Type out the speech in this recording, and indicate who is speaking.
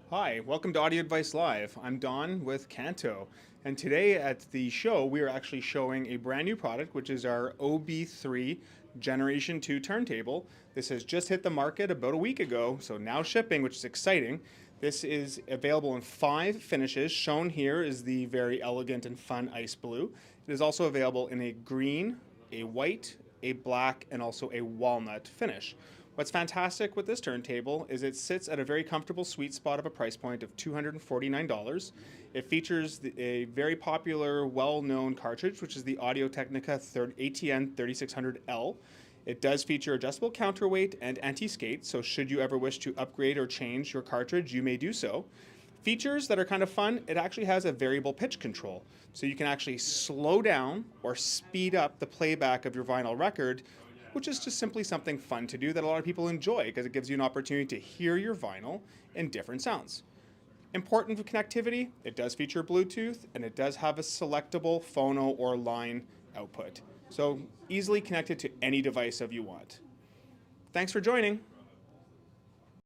Speaker 1: Hi, welcome to Audio Advice Live. I'm Don with Kanto, and today at the show we are actually showing a brand new product, which is our OB3 Generation 2 turntable. This has just hit the market about a week ago, so now shipping, which is exciting. This is available in 5 finishes. Shown here is the very elegant and fun ice blue. It is also available in a green, a white, a black, and also a walnut finish. What's fantastic with this turntable is it sits at a very comfortable sweet spot of a price point of $249. It features a very popular, well-known cartridge, which is the Audio-Technica ATN 3600L. It does feature adjustable counterweight and anti-skate, so should you ever wish to upgrade or change your cartridge, you may do so. Features that are kind of fun, it actually has a variable pitch control. So you can actually slow down or speed up the playback of your vinyl record, which is just simply something fun to do that a lot of people enjoy because it gives you an opportunity to hear your vinyl in different sounds. Important for connectivity, it does feature Bluetooth and it does have a selectable phono or line output. So easily connected to any device of you want. Thanks for joining.